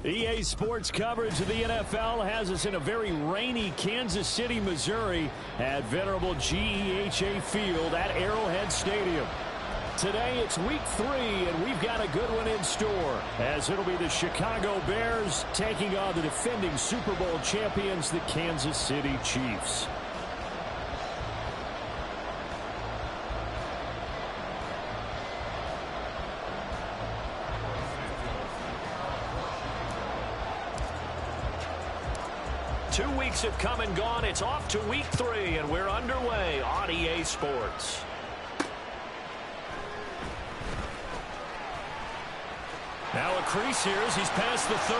EA Sports coverage of the NFL has us in a very rainy Kansas City, Missouri at venerable GEHA Field at Arrowhead Stadium. Today it's week 3, and we've got a good one in store, as it'll be the Chicago Bears taking on the defending Super Bowl champions, the Kansas City Chiefs. Two weeks have come and gone. It's off to week 3, and we're underway on EA Sports. Now a crease here as he's past the 30.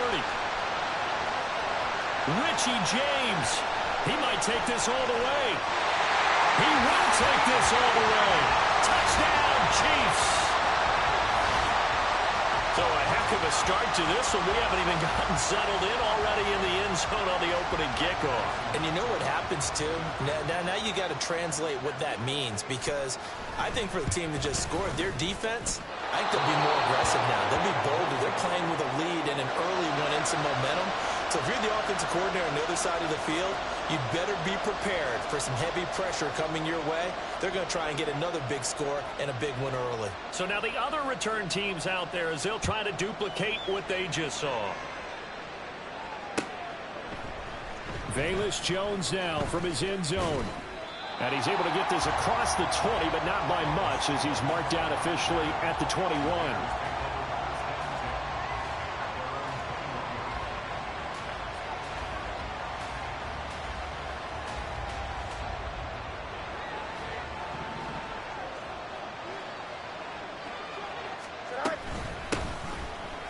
Richie James. He might take this all the way. He will take this all the way. Touchdown, Chiefs. So a heck of a start to this one. We haven't even gotten settled in already in the end zone on the opening kickoff. And you know what happens, too? Now you got to translate what that means, because I think for the team to just score, their defense, I think they'll be more aggressive now. They'll be bolder. They're playing with a lead and an early one and some momentum. So if you're the offensive coordinator on the other side of the field, you better be prepared for some heavy pressure coming your way. They're going to try and get another big score and a big one early. So now the other return teams out there, as they'll try to duplicate what they just saw. Velus Jones now from his end zone. And he's able to get this across the 20, but not by much, as he's marked down officially at the 21.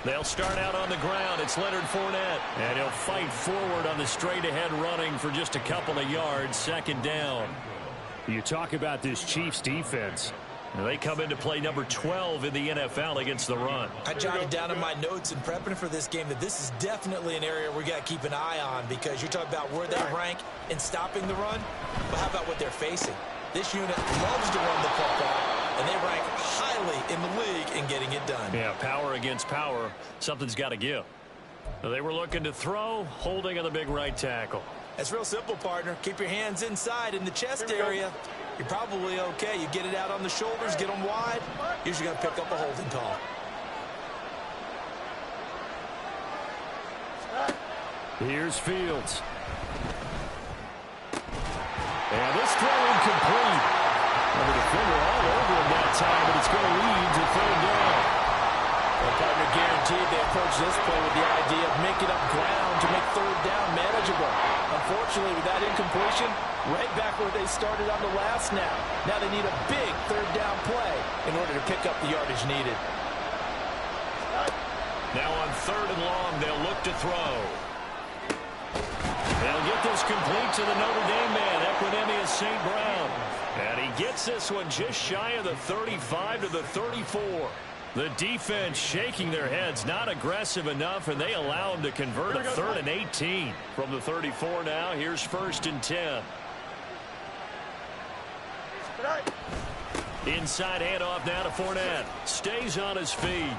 They'll start out on the ground. It's Leonard Fournette. And he'll fight forward on the straight-ahead running for just a couple of yards. Second down. You talk about this Chiefs defense. They come into play number 12 in the NFL against the run. I jotted down in my notes in prepping for this game that this is definitely an area we got to keep an eye on, because you're talking about where they rank in stopping the run. But how about what they're facing? This unit loves to run the football, and they rank highly in the league in getting it done. Yeah, power against power. Something's got to give. They were looking to throw, holding on the big right tackle. It's real simple, partner. Keep your hands inside in the chest area. You're probably okay. You get it out on the shoulders, get them wide. Usually going to pick up a holding call. Here's Fields. And this throw incomplete. And the defender all over him that time, but it's going to lead to third down. Well, partner, guaranteed they approach this play with the idea of making up ground to make third down manageable. Unfortunately, with that incompletion, right back where they started on the last snap. Now they need a big third down play in order to pick up the yardage needed. Now on third and long, they'll look to throw. They'll get this complete to the Notre Dame man, Equanimeous St. Brown. And he gets this one just shy of the 35 to the 34. The defense shaking their heads, not aggressive enough, and they allow him to convert a 3rd and 18. From the 34 now, here's 1st and 10. Inside handoff now to Fournette. Stays on his feet.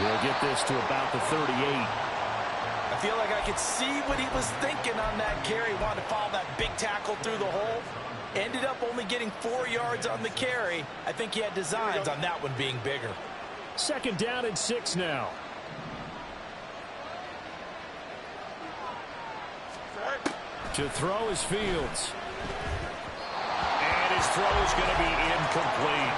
We'll get this to about the 38. I feel like I could see what he was thinking on that carry. Wanted to follow that big tackle through the hole. Ended up only getting 4 yards on the carry. I think he had designs on that one being bigger. 2nd down and 6 now. To throw is Fields. And his throw is going to be incomplete.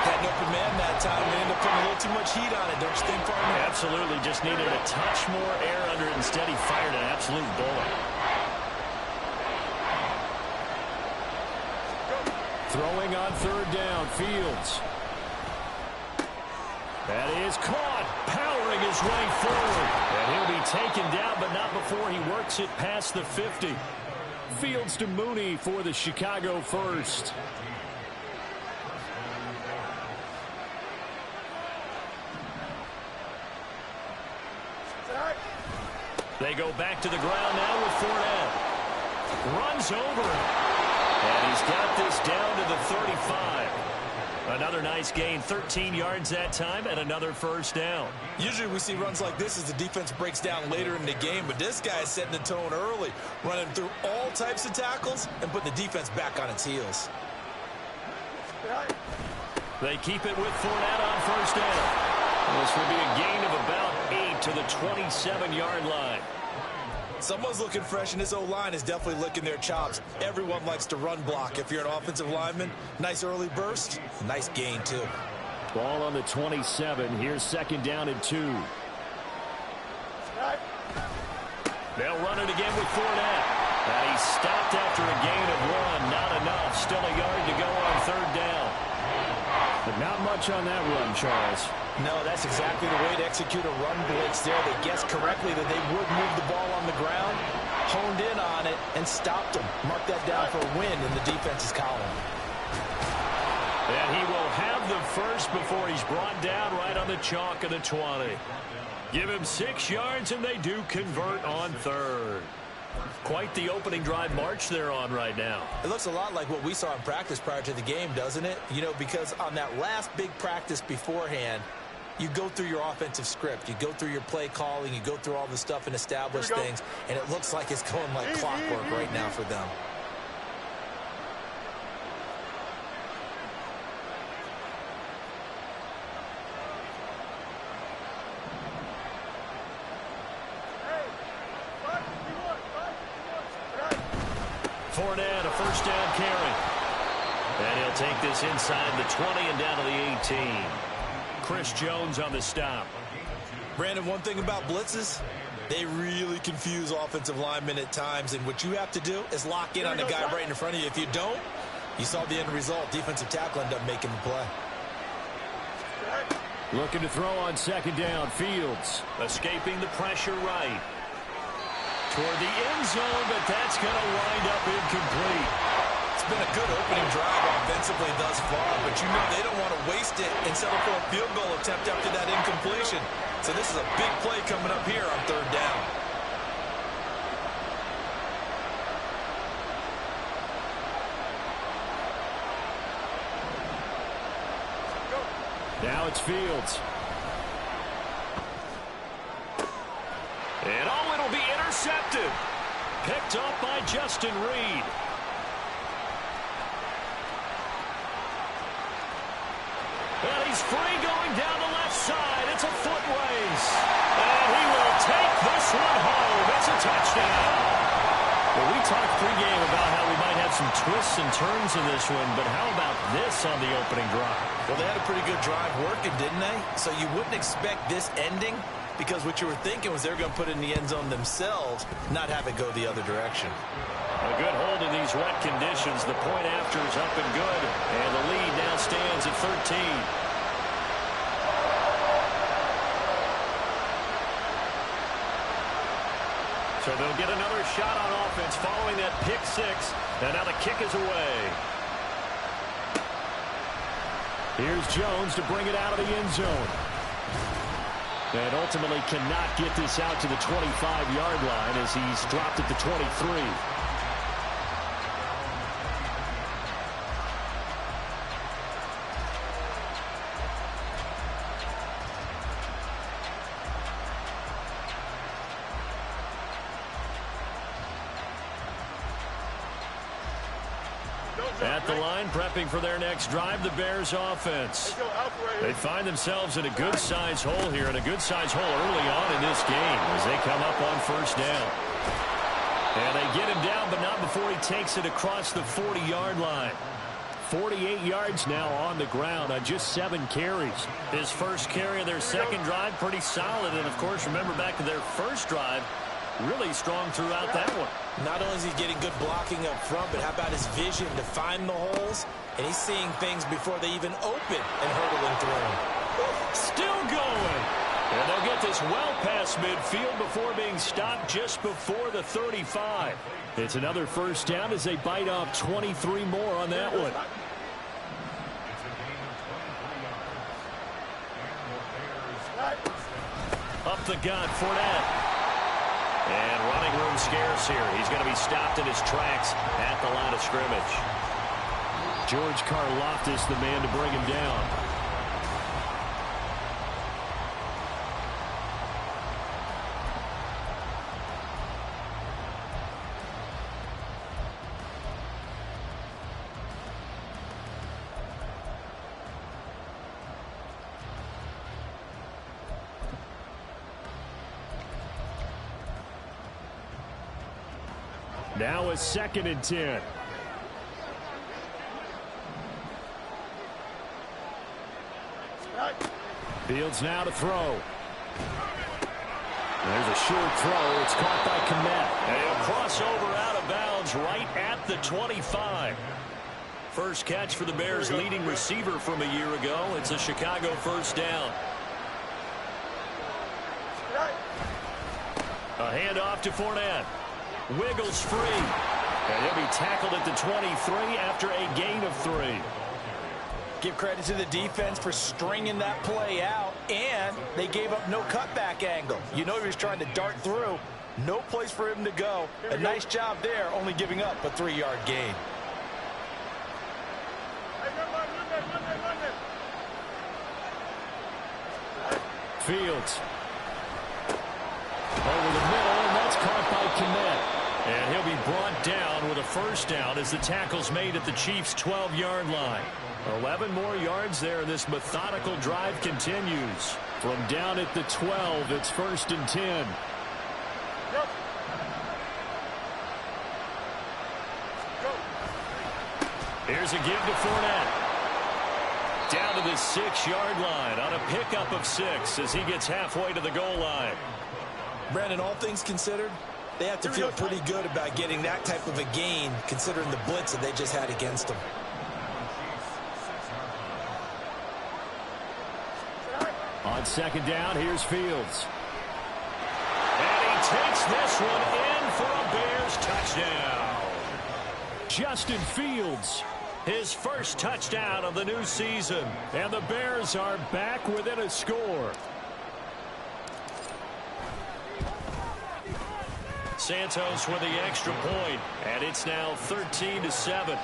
Had an open man that time and ended up putting a little too much heat on it, don't you think, partner? Absolutely. Just needed a touch more air under it. Instead, he fired an absolute bullet. Throwing on 3rd down, Fields. That is caught, powering his way forward. And he'll be taken down, but not before he works it past the 50. Fields to Mooney for the Chicago first. They go back to the ground now with Fournette. Runs over him. And he's got this down to the 35. Another nice gain, 13 yards that time, and another first down. Usually we see runs like this as the defense breaks down later in the game, but this guy is setting the tone early, running through all types of tackles and putting the defense back on its heels. They keep it with Fournette on first down. This will be a gain of about 8 to the 27-yard line. Someone's looking fresh, and this O-line is definitely licking their chops. Everyone likes to run block. If you're an offensive lineman, nice early burst, nice gain, too. Ball on the 27. Here's second down and 2. They'll run it again with Fournette. And he's stopped after a gain of 1. Not enough. Still a yard to go on third down. But not much on that run, Charles. No, that's exactly the way to execute a run blitz there. They guessed correctly that they would move the ball on the ground, honed in on it, and stopped them. Mark that down for a win in the defense's column. And he will have the first before he's brought down right on the chalk of the 20. Give him 6 yards, and they do convert on third. Quite the opening drive march they're on right now. It looks a lot like what we saw in practice prior to the game, doesn't it? You know, because on that last big practice beforehand, you go through your offensive script. You go through your play calling. You go through all the stuff and establish things. And it looks like it's going like clockwork right now for them. Fournette, a first down carry. And he'll take this inside the 20 and down to the 18. Chris Jones on the stop. Brandon, one thing about blitzes, they really confuse offensive linemen at times. And what you have to do is lock in on the guy right in front of you. If you don't, you saw the end result. Defensive tackle ended up making the play. Looking to throw on second down. Fields escaping the pressure right. Toward the end zone, but that's going to wind up incomplete. It's been a good opening drive offensively thus far, but you know they don't want to waste it and settle for a field goal attempt after that incompletion. So this is a big play coming up here on third down. Now it's Fields. And oh, it'll be intercepted. Picked up by Justin Reed. And he's free going down the left side. It's a foot race. And he will take this one home. It's a touchdown. Well, we talked pregame about how we might have some twists and turns in this one, but how about this on the opening drive? Well, they had a pretty good drive working, didn't they? So you wouldn't expect this ending, because what you were thinking was they were going to put it in the end zone themselves, not have it go the other direction. A good hold in these wet conditions. The point after is up and good. And the lead now stands at 13. So they'll get another shot on offense following that pick six. And now the kick is away. Here's Jones to bring it out of the end zone. And ultimately cannot get this out to the 25-yard line as he's dropped at the 23. At the line, prepping for their next drive, the Bears offense. They find themselves in a good-sized hole here, and a good-sized hole early on in this game as they come up on first down. And they get him down, but not before he takes it across the 40-yard line. 48 yards now on the ground on just 7 carries. His first carry of their second drive, pretty solid. And, of course, remember back to their first drive, really strong throughout that one. Not only is he getting good blocking up front, but how about his vision to find the holes? And he's seeing things before they even open and hurdling through them. Still going. And they'll get this well past midfield before being stopped just before the 35. It's another first down as they bite off 23 more on that one. Up the gut, Fournette. And running room scarce here. He's going to be stopped in his tracks at the line of scrimmage. George Karlaftis the man to bring him down. Now a 2nd and 10. Fields now to throw. There's a short throw. It's caught by Kmet. And a crossover out of bounds right at the 25. First catch for the Bears' leading receiver from a year ago. It's a Chicago first down. A handoff to Fournette. Wiggles free. And he'll be tackled at the 23 after a gain of 3. Give credit to the defense for stringing that play out, and they gave up no cutback angle. You know he was trying to dart through. No place for him to go. A nice job there, only giving up a 3-yard gain. Fields. Over the middle, and that's caught by Kmet. And he'll be brought down with a first down as the tackle's made at the Chiefs' 12-yard line. 11 more yards there. This methodical drive continues. From down at the 12, it's 1st and 10. Here's a give to Fournette. Down to the 6-yard line on a pickup of 6 as he gets halfway to the goal line. Brandon, all things considered, they have to feel pretty good about getting that type of a gain considering the blitz that they just had against them. On 2nd down, here's Fields. And he takes this one in for a Bears touchdown. Justin Fields, his first touchdown of the new season. And the Bears are back within a score. Santos with the extra point, and it's now 13-7.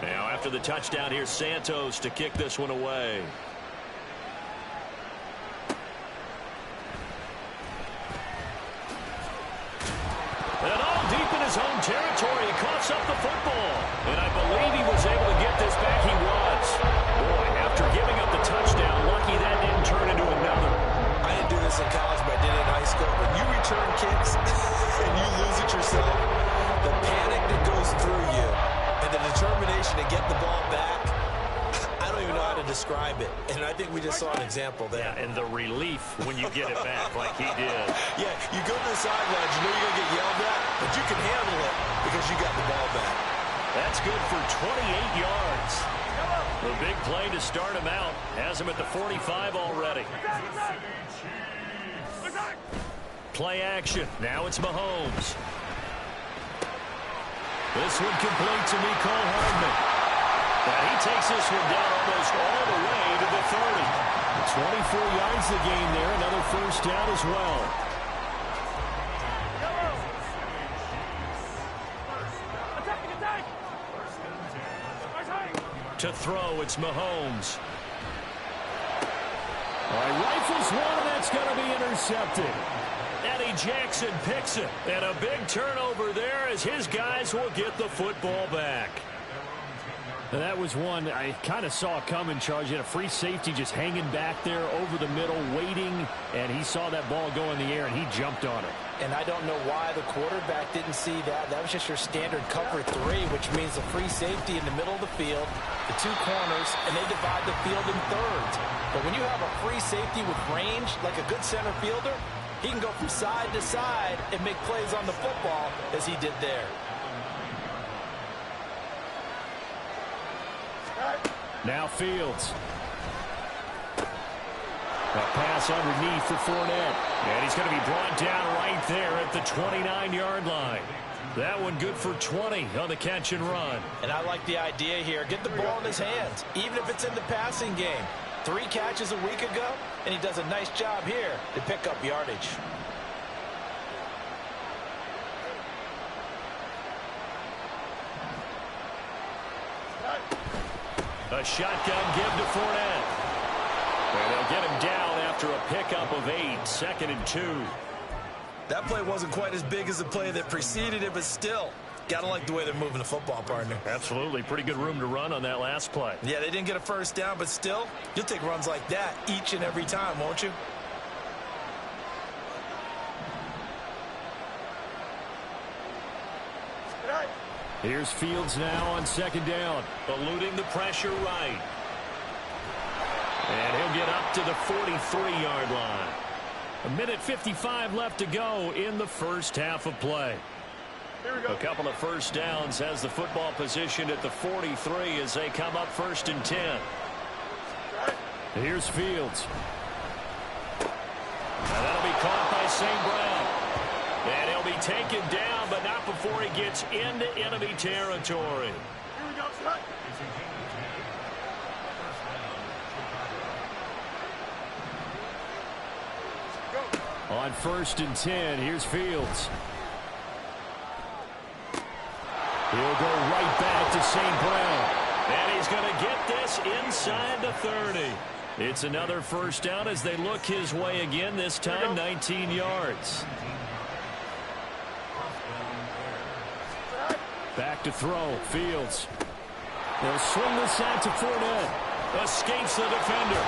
Now after the touchdown, here's Santos to kick this one away. And all deep in his own territory, he coughs up the football. And I believe he was able to get this back. He was. Boy, after giving up the touchdown, lucky that didn't turn into another. I didn't do this in college, but I did it in high school. When you return kicks and you lose it yourself, the panic that goes through you and the determination to get the ball back, I don't even know how to describe it. And I think we just saw an example there. Yeah, and the relief when you get it back like he did. Yeah, you go to the sidelines, you know you're going to get yelled at, but you can handle it because you got the ball back. That's good for 28 yards. The big play to start him out has him at the 45 already. Play action. Now it's Mahomes. This one complete to Mecole Hardman. And he takes this one down almost all the way to the 30. 24 yards the gain there. Another first down as well. To throw, it's Mahomes. All right, rifles one, and that's going to be intercepted. Eddie Jackson picks it, and a big turnover there as his guys will get the football back. That was one I kind of saw coming, Charles. You had a free safety just hanging back there over the middle, waiting, and he saw that ball go in the air, and he jumped on it. And I don't know why the quarterback didn't see that. That was just your standard cover 3, which means the free safety in the middle of the field, the 2 corners, and they divide the field in thirds. But when you have a free safety with range, like a good center fielder, he can go from side to side and make plays on the football as he did there. Now Fields. A pass underneath for Fournette. And he's going to be brought down right there at the 29-yard line. That one good for 20 on the catch and run. And I like the idea here. Get the ball in his hands, even if it's in the passing game. 3 catches a week ago, and he does a nice job here to pick up yardage. A shotgun give to Fournette. And they'll get him down after a pickup of 8, 2nd and 2. That play wasn't quite as big as the play that preceded it, but still, gotta like the way they're moving the football, partner. Absolutely. Pretty good room to run on that last play. Yeah, they didn't get a first down, but still, you'll take runs like that each and every time, won't you? Here's Fields now on 2nd down, eluding the pressure right. And he'll get up to the 43-yard line. 1:55 left to go in the first half of play. A couple of first downs has the football position at the 43 as they come up 1st and 10. Here's Fields. And that'll be caught by St. Brown. And he'll be taken down, but not before he gets into enemy territory. Here we go, son. On 1st and 10, here's Fields. He'll go right back to St. Brown. And he's going to get this inside the 30. It's another first down as they look his way again, this time 19 yards. Back to throw, Fields. They'll swing this out to Fournette. Escapes the defender.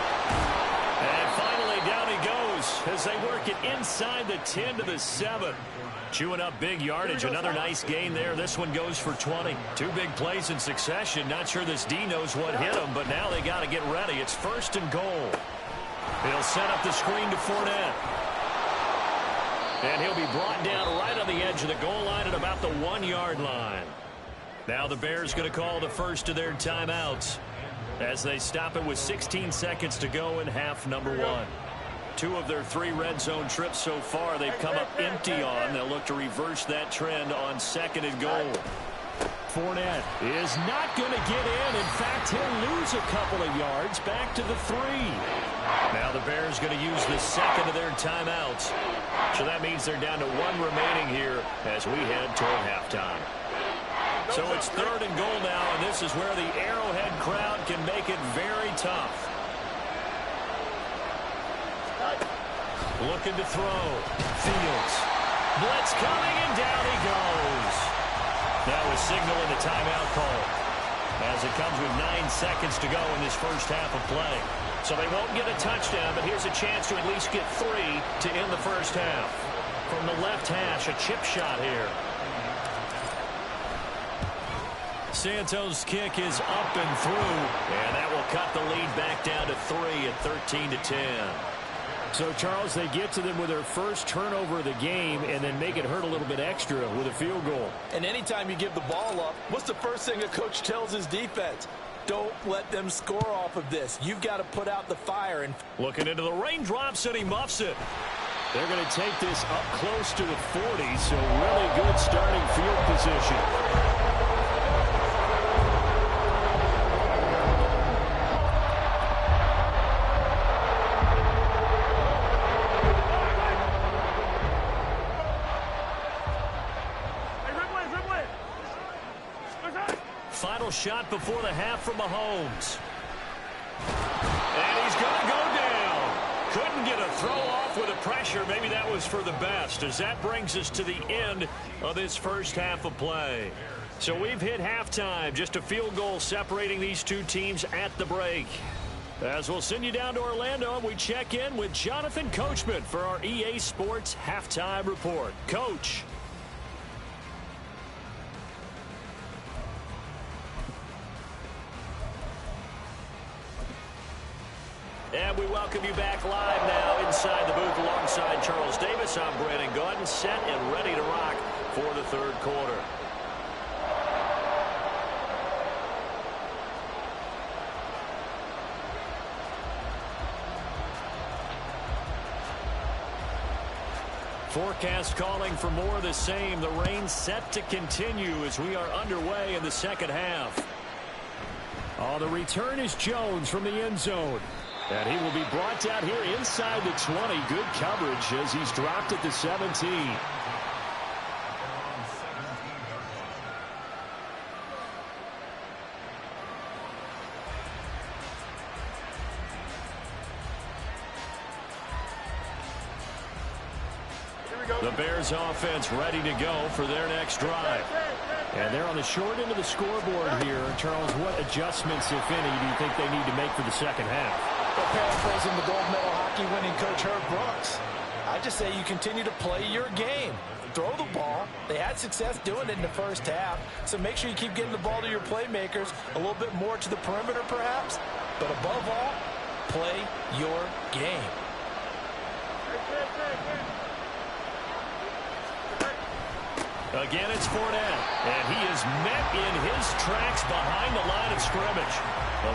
And finally down he goes as they work it inside the 10 to the 7. Chewing up big yardage. Another nice gain there. This one goes for 20. 2 big plays in succession. Not sure this D knows what hit him, but now they got to get ready. It's 1st and goal. He'll set up the screen to Fournette. And he'll be brought down right on the edge of the goal line at about the 1-yard line. Now the Bears going to call the first of their timeouts as they stop it with 16 seconds to go in half number 1. 2 of their 3 red zone trips so far they've come up empty on. They'll look to reverse that trend on 2nd and goal. Fournette is not going to get in. In fact, he'll lose a couple of yards back to the 3. Now the Bears going to use the 2nd of their timeouts. So that means they're down to 1 remaining here as we head toward halftime. So it's 3rd and goal now, and this is where the Arrowhead crowd can make it very tough. Looking to throw. Fields. Blitz coming, and down he goes. That was signaling the timeout call as it comes with 9 seconds to go in this first half of play. So they won't get a touchdown, but here's a chance to at least get 3 to end the first half. From the left hash, a chip shot here. Santos' kick is up and through, and that will cut the lead back down to 3 at 13-10. So, Charles, they get to them with their first turnover of the game and then make it hurt a little bit extra with a field goal. And anytime you give the ball up, what's the first thing a coach tells his defense? Don't let them score off of this. You've got to put out the fire. And looking into the raindrops, and he muffs it. They're going to take this up close to the 40, so really good starting field position. Final shot before the half from Mahomes. And he's going to go down. Couldn't get a throw off with the pressure. Maybe that was for the best, as that brings us to the end of this first half of play. So we've hit halftime. Just a field goal separating these 2 teams at the break. As we'll send you down to Orlando, we check in with Jonathan Coachman for our EA Sports Halftime Report. Coach. And we welcome you back live now inside the booth alongside Charles Davis. I'm Brandon Gaudin, set and ready to rock for the 3rd quarter. Forecast calling for more of the same. The rain set to continue as we are underway in the second half. Oh, the return is Jones from the end zone. And he will be brought down here inside the 20. Good coverage as he's dropped at the 17. The Bears offense ready to go for their next drive. And they're on the short end of the scoreboard here. Charles, what adjustments, if any, do you think they need to make for the second half? Well, paraphrasing the gold medal hockey winning coach Herb Brooks, I just say you continue to play your game. Throw the ball. They had success doing it in the first half, so make sure you keep getting the ball to your playmakers, a little bit more to the perimeter perhaps, but above all, play your game. Again, it's Fournette, and he is met in his tracks behind the line of scrimmage.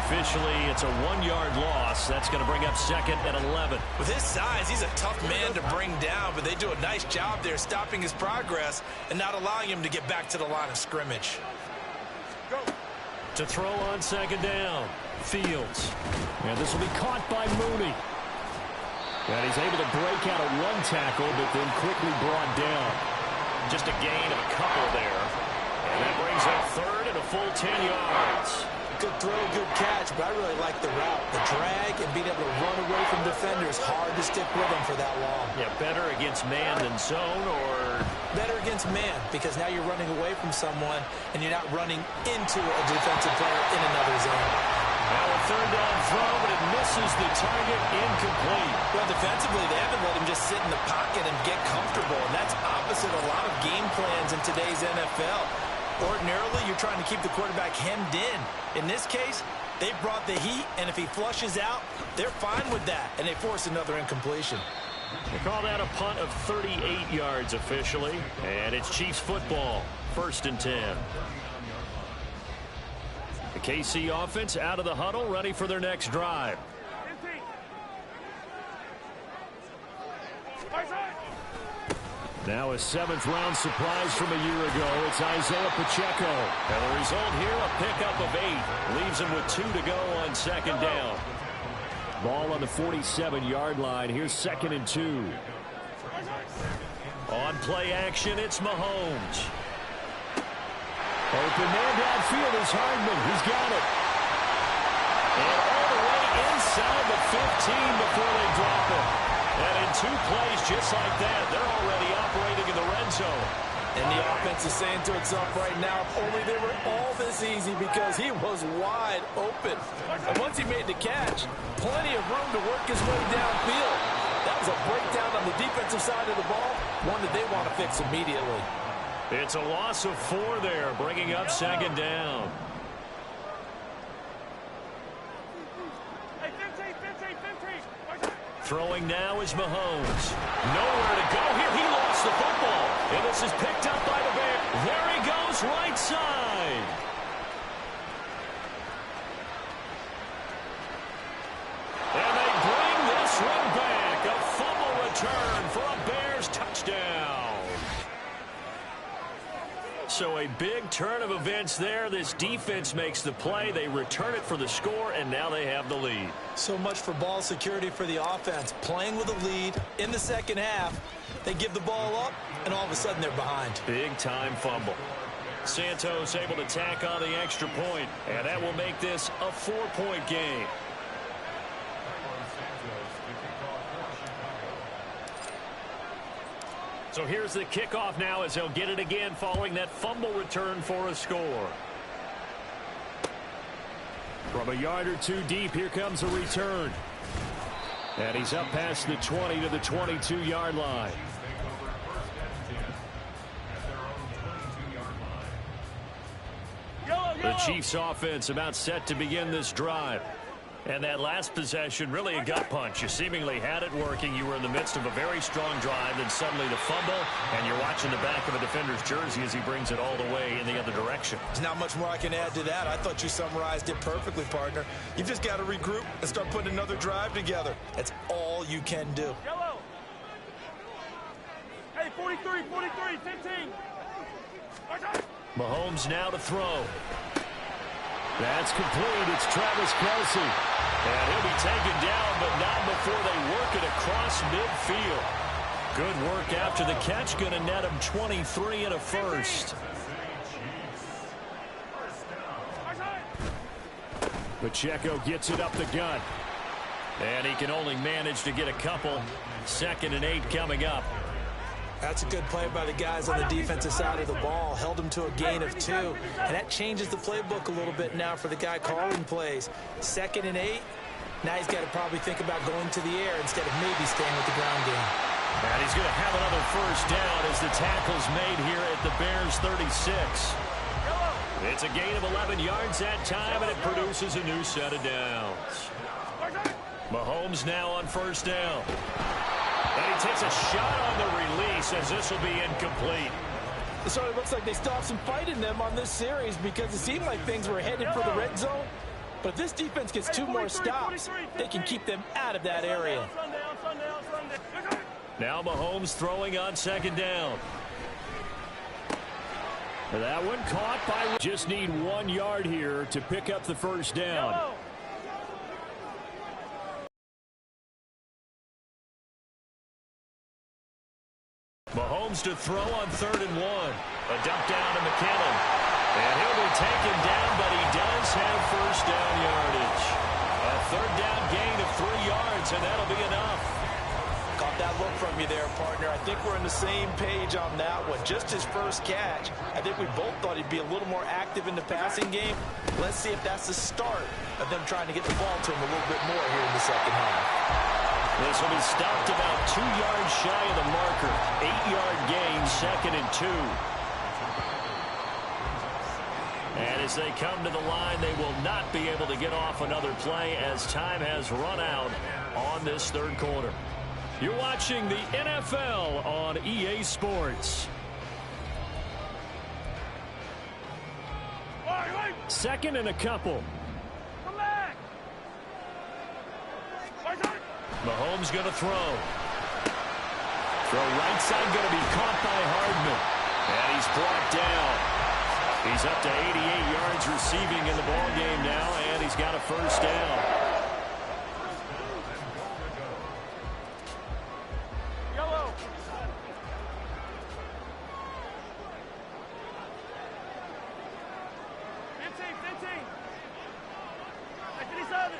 Officially, it's a 1-yard loss. That's going to bring up 2nd and 11. With his size, he's a tough man to bring down, but they do a nice job there stopping his progress and not allowing him to get back to the line of scrimmage. To throw on 2nd down, Fields. And this will be caught by Mooney. And he's able to break out of 1 tackle, but then quickly brought down. Just a gain of a couple there. And that brings up 3rd and a full 10 yards. Good throw, good catch, but I really like the route. The drag and being able to run away from defenders. Hard to stick with them for that long. Yeah, better against man than zone, or? Better against man, because now you're running away from someone and you're not running into a defensive player in another zone. Now a 3rd down throw, but it misses the target, incomplete. Well, defensively, they haven't let him just sit in the pocket and get comfortable, and that's opposite a lot of game plans in today's NFL. Ordinarily, you're trying to keep the quarterback hemmed in. In this case, they brought the heat, and if he flushes out, they're fine with that, and they force another incompletion. They call that a punt of 38 yards officially, and it's Chiefs football, 1st and 10. The KC offense out of the huddle, ready for their next drive. Now a 7th-round surprise from a year ago. It's Isaiah Pacheco. And the result here, a pickup of 8. Leaves him with 2 to go on 2nd down. Ball on the 47-yard line. Here's 2nd and 2. On play action, it's Mahomes. Open man downfield is Hardman. He's got it. And all the way inside the 15 before they drop him. And in 2 plays just like that, they're already operating in the red zone. And the offense is saying to itself right now, if only they were all this easy, because he was wide open. And once he made the catch, plenty of room to work his way downfield. That was a breakdown on the defensive side of the ball, one that they want to fix immediately. It's a loss of 4 there, bringing up 2nd down. Throwing now is Mahomes. Nowhere to go here. He lost the football. And this is picked up by the Bears. There he goes, right side. And they bring this one back. A fumble return for a Bears touchdown. So a big turn of events there. This defense makes the play. They return it for the score, and now they have the lead. So much for ball security for the offense. Playing with a lead in the second half. They give the ball up, and all of a sudden they're behind. Big-time fumble. Santos able to tack on the extra point, and that will make this a 4-point game. So here's the kickoff now as they'll get it again following that fumble return for a score. From a yard or 2 deep, here comes a return. And he's up past the 20 to the 22-yard line. The Chiefs offense about set to begin this drive. And that last possession, really a gut punch. You seemingly had it working. You were in the midst of a very strong drive, then suddenly the fumble, and you're watching the back of a defender's jersey as he brings it all the way in the other direction. There's not much more I can add to that. I thought you summarized it perfectly, partner. You've just got to regroup and start putting another drive together. That's all you can do. Yellow. Hey, 43, 15. Mahomes now to throw. That's complete. It's Travis Kelce. And he'll be taken down, but not before they work it across midfield. Good work after the catch. Going to net him 23 and a first. Pacheco gets it up the gut. And he can only manage to get a couple. 2nd and 8 coming up. That's a good play by the guys on the defensive side of the ball. Held them to a gain of 2. And that changes the playbook a little bit now for the guy calling plays. 2nd and 8. Now he's got to probably think about going to the air instead of maybe staying with the ground game. And he's going to have another first down as the tackle's made here at the Bears 36. It's a gain of 11 yards that time, and it produces a new set of downs. Mahomes now on first down. And he takes a shot on the release as this will be incomplete. So it looks like they still have some fight in them on this series because it seemed like things were headed for the red zone. But if this defense gets 2 more stops, they can keep them out of that area. Now Mahomes throwing on 2nd down. That one caught by... Just need 1 yard here to pick up the first down. Mahomes to throw on 3rd and 1. A dump down to McKinnon. And he'll be taken down, but he does have first down yardage. A 3rd down gain of 3 yards, and that'll be enough. Caught that look from you there, partner. I think we're on the same page on that one. Just his first catch. I think we both thought he'd be a little more active in the passing game. Let's see if that's the start of them trying to get the ball to him a little bit more here in the second half. This will be stopped about 2 yards shy of the marker. 8-yard gain, 2nd and 2. And as they come to the line, they will not be able to get off another play as time has run out on this 3rd quarter. You're watching the NFL on EA Sports. 2nd and a couple. Mahomes going to throw. Throw right side going to be caught by Hardman. And he's brought down. He's up to 88 yards receiving in the ball game now, and he's got a first down. Yellow. 15. 57.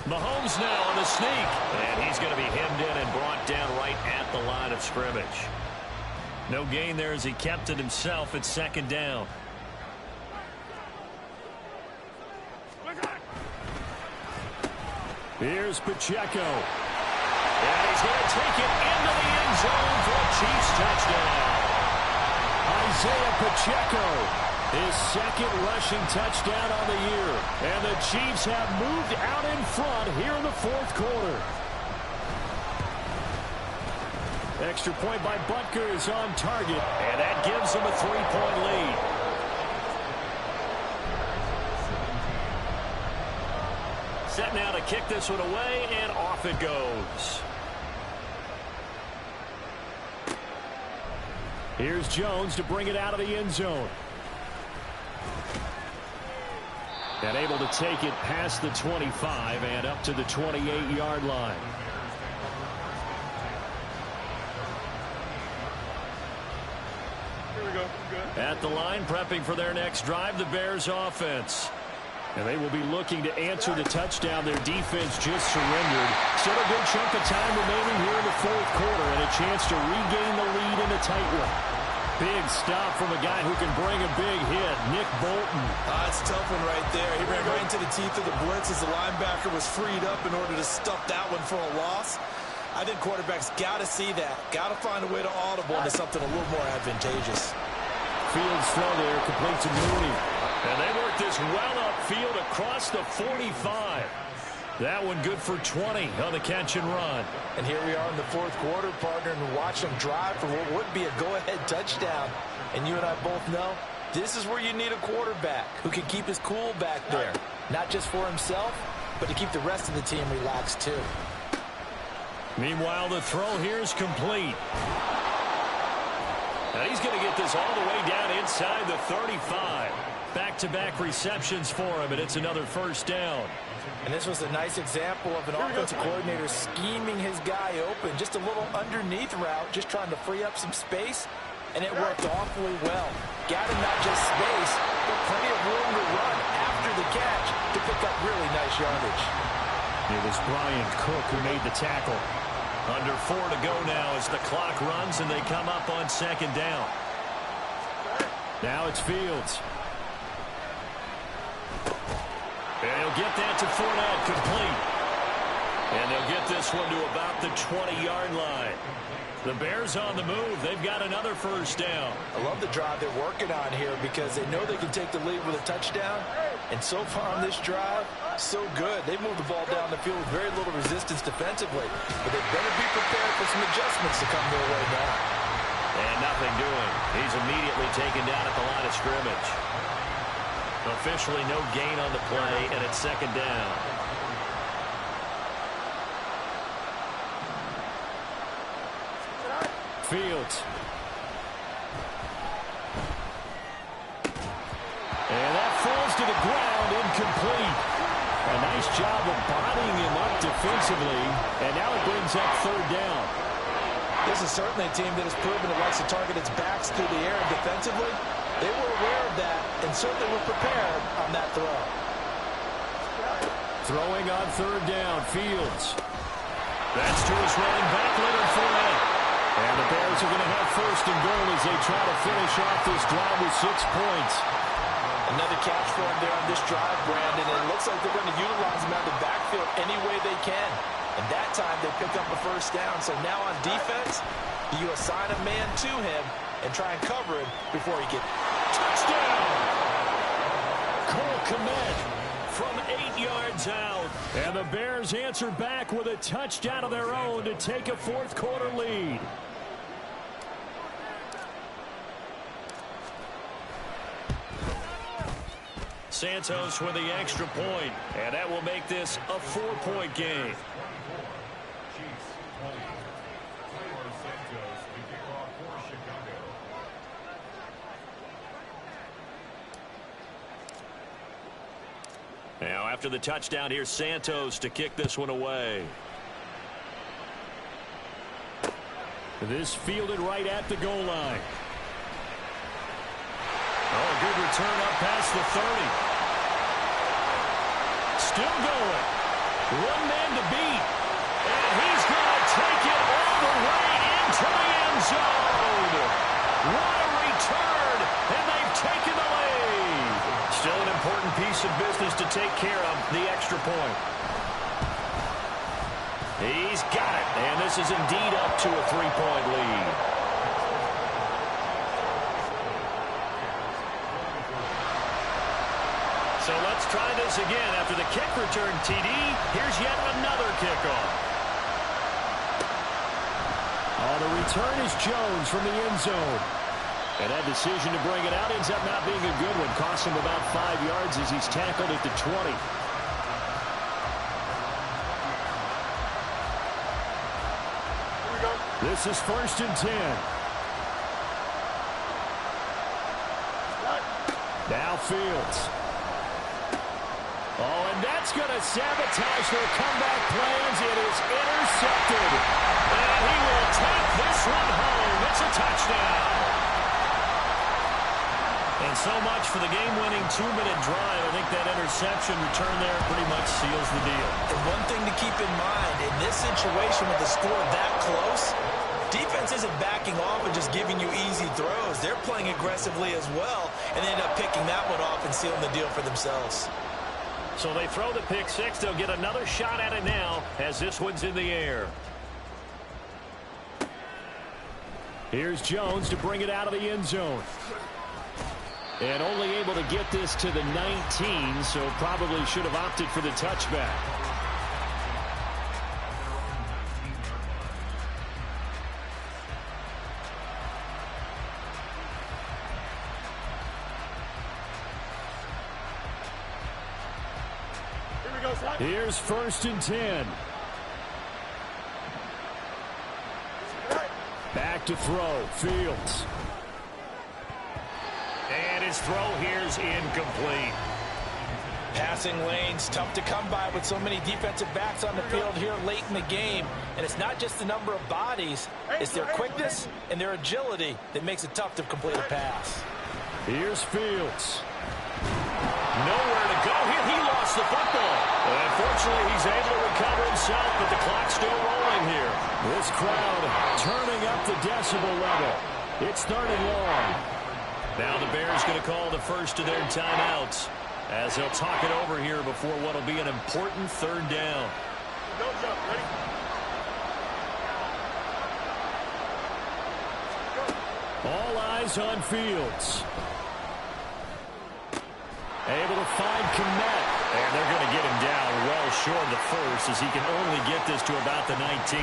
Mahomes now on the sneak. And he's going to be hemmed in and brought down right at the line of scrimmage. No gain there as he kept it himself at 2nd down. Here's Pacheco. And he's going to take it into the end zone for a Chiefs touchdown. Isaiah Pacheco, his 2nd rushing touchdown on the year. And the Chiefs have moved out in front here in the 4th quarter. Extra point by Butker is on target, and that gives him a 3-point lead. Set now to kick this one away, and off it goes. Here's Jones to bring it out of the end zone. And able to take it past the 25 and up to the 28-yard line. At the line, prepping for their next drive, the Bears offense. And they will be looking to answer the touchdown their defense just surrendered. Still a good chunk of time remaining here in the 4th quarter and a chance to regain the lead in a tight one. Big stop from a guy who can bring a big hit, Nick Bolton. That's a tough one right there. He ran right into the teeth of the blitz as the linebacker was freed up in order to stuff that one for a loss. I think quarterbacks got to see that. Got to find a way to audible into something a little more advantageous. Fields throw there, complete to Mooney. And they work this well upfield across the 45. That one good for 20 on the catch and run. And here we are in the 4th quarter, partner, and watch them drive for what would be a go-ahead touchdown. And you and I both know this is where you need a quarterback who can keep his cool back there. Not just for himself, but to keep the rest of the team relaxed too. Meanwhile, the throw here is complete. Now he's going to get this all the way down inside the 35. Back-to-back receptions for him, and it's another first down. And this was a nice example of an offensive coordinator scheming his guy open. Just a little underneath route, just trying to free up some space, and it worked awfully well. Got him not just space, but plenty of room to run after the catch to pick up really nice yardage. It was Brian Cook who made the tackle. Under 4 to go now as the clock runs and they come up on second down. Now it's Fields. And he'll get that to Fournette, complete. And they'll get this one to about the 20-yard line. The Bears on the move. They've got another first down. I love the drive they're working on here because they know they can take the lead with a touchdown. And so far on this drive, so good. They moved the ball down the field with very little resistance defensively. But they better be prepared for some adjustments to come their way now. And nothing doing. He's immediately taken down at the line of scrimmage. Officially no gain on the play, and it's second down. Fields. And that falls to the ground, incomplete. A nice job of bodying him up defensively, and now it brings up third down. This is certainly a team that has proven it likes to target its backs through the air and defensively. They were aware of that and certainly were prepared on that throw. Throwing on third down, Fields. That's to his running back, Leonard Fournette. And the Bears are going to have first and goal as they try to finish off this drive with 6 points. Another catch for him there on this drive, Brandon, and it looks like they're going to utilize him out of the backfield any way they can. And that time they pick up a first down. So now on defense, you assign a man to him and try and cover him before he gets touchdown. Cole Kmet from 8 yards out. And the Bears answer back with a touchdown of their own to take a fourth-quarter lead. Santos with the extra point, and that will make this a 4-point game. Now, after the touchdown, here's Santos to kick this one away. This fielded right at the goal line. Oh, a good return up past the 30. Still going. One man to beat. And he's going to take it all the way into the end zone. What a return. And they've taken the lead. Still an important piece of business to take care of, the extra point. He's got it. And this is indeed up to a 3-point lead. So let's try this again. After the kick return, TD, here's yet another kickoff. Oh, the return is Jones from the end zone. And that decision to bring it out ends up not being a good one. Costs him about 5 yards as he's tackled at the 20. This is 1st and 10. Now Fields. Oh, and that's going to sabotage their comeback plans. It is intercepted. And he will take this one home. It's a touchdown. And so much for the game-winning 2-minute drive. I think that interception return there pretty much seals the deal. And one thing to keep in mind, in this situation with the score that close, defense isn't backing off and just giving you easy throws. They're playing aggressively as well, and they end up picking that one off and sealing the deal for themselves. So they throw the pick six. They'll get another shot at it now as this one's in the air. Here's Jones to bring it out of the end zone. And only able to get this to the 19, so probably should have opted for the touchback. Here's 1st and 10. Back to throw. Fields. And his throw here's incomplete. Passing lanes tough to come by with so many defensive backs on the field here late in the game. And it's not just the number of bodies. It's their quickness and their agility that makes it tough to complete a pass. Here's Fields. Nowhere to go here. He lost the football. Unfortunately, he's able to recover himself, but the clock's still rolling here. This crowd turning up the decibel level. It's 3rd and long. Now the Bears going to call the first of their timeouts as they'll talk it over here before what will be an important 3rd down. No jump. Ready? All eyes on Fields. Able to find Kmet. And they're going to get him down well short of the first as he can only get this to about the 19.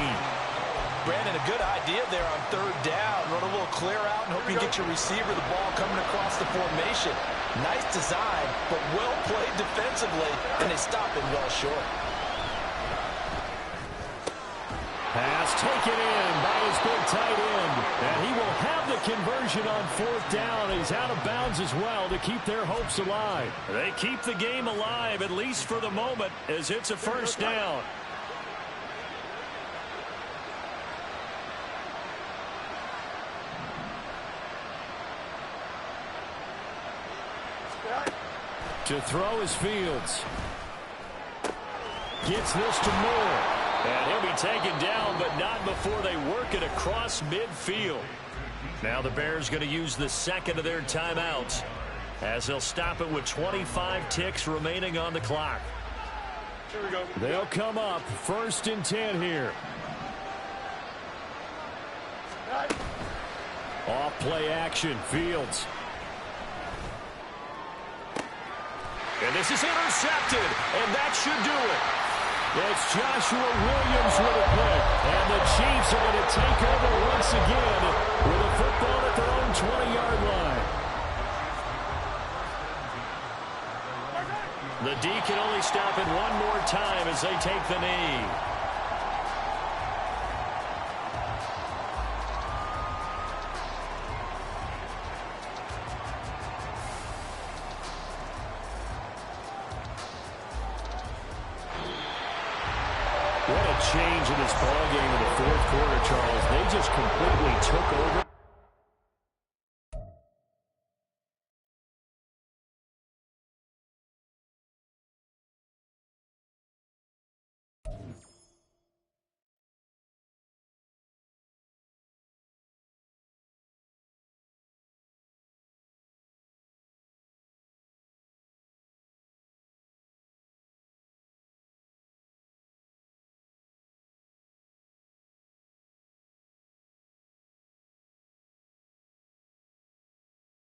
Brandon, a good idea there on 3rd down. Run a little clear out and hope you get your receiver the ball coming across the formation. Nice design, but well played defensively, and they stop him well short. Pass taken in by his big tight end. And he will have the conversion on 4th down. He's out of bounds as well to keep their hopes alive. They keep the game alive, at least for the moment, as it's a 1st down. To throw is Fields. Gets this to Moore. And he'll be taken down, but not before they work it across midfield. Now the Bears going to use the 2nd of their timeouts as they'll stop it with 25 ticks remaining on the clock. Here we go. They'll come up 1st and 10 here. Off play action, Fields. And this is intercepted, and that should do it. It's Joshua Williams with a pick. And the Chiefs are going to take over once again with a football at their own 20-yard line. The D can only stop it one more time as they take the knee. What a change in this ballgame in the 4th quarter, Charles. They just completely took over